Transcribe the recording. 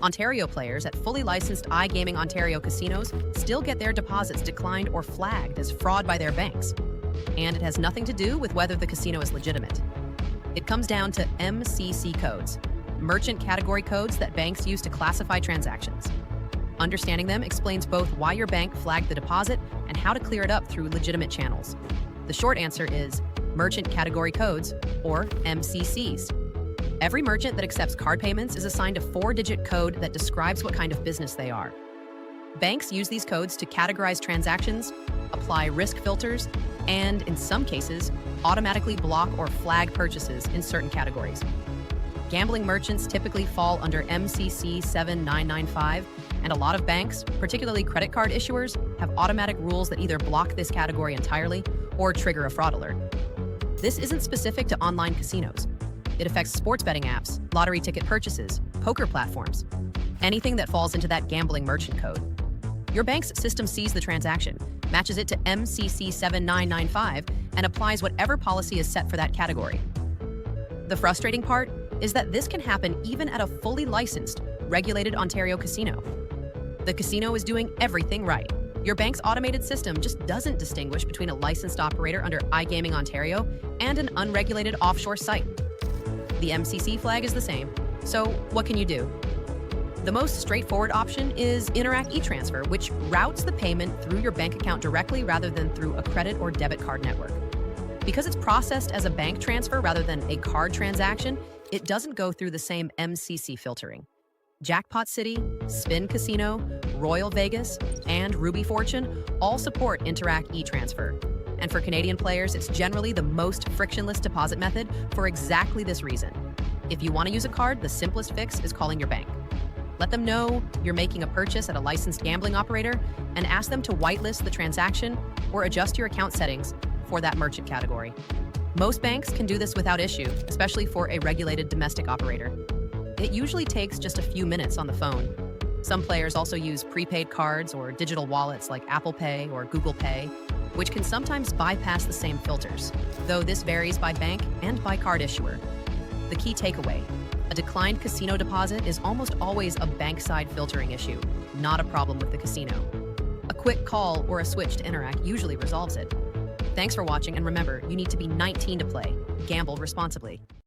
Ontario players at fully licensed iGaming Ontario casinos still get their deposits declined or flagged as fraud by their banks. And it has nothing to do with whether the casino is legitimate. It comes down to MCC codes, merchant category codes that banks use to classify transactions. Understanding them explains both why your bank flagged the deposit and how to clear it up through legitimate channels. The short answer is merchant category codes, or MCCs. Every merchant that accepts card payments is assigned a 4-digit code that describes what kind of business they are. Banks use these codes to categorize transactions, apply risk filters, and, in some cases, automatically block or flag purchases in certain categories. Gambling merchants typically fall under MCC 7995, and a lot of banks, particularly credit card issuers, have automatic rules that either block this category entirely or trigger a fraud alert. This isn't specific to online casinos. It affects sports betting apps, lottery ticket purchases, poker platforms, anything that falls into that gambling merchant code. Your bank's system sees the transaction, matches it to MCC 7995, and applies whatever policy is set for that category. The frustrating part is that this can happen even at a fully licensed, regulated Ontario casino. The casino is doing everything right. Your bank's automated system just doesn't distinguish between a licensed operator under iGaming Ontario and an unregulated offshore site. The MCC flag is the same, so what can you do? The most straightforward option is Interac eTransfer, which routes the payment through your bank account directly rather than through a credit or debit card network. Because it's processed as a bank transfer rather than a card transaction, it doesn't go through the same MCC filtering. Jackpot City, Spin Casino, Royal Vegas, and Ruby Fortune all support Interac eTransfer. And for Canadian players, it's generally the most frictionless deposit method for exactly this reason. If you want to use a card, the simplest fix is calling your bank. Let them know you're making a purchase at a licensed gambling operator and ask them to whitelist the transaction or adjust your account settings for that merchant category. Most banks can do this without issue, especially for a regulated domestic operator. It usually takes just a few minutes on the phone. Some players also use prepaid cards or digital wallets like Apple Pay or Google Pay, which can sometimes bypass the same filters, though this varies by bank and by card issuer. The key takeaway: a declined casino deposit is almost always a bank-side filtering issue, not a problem with the casino. A quick call or a switch to Interac usually resolves it. Thanks for watching, and remember, you need to be 19 to play. Gamble responsibly.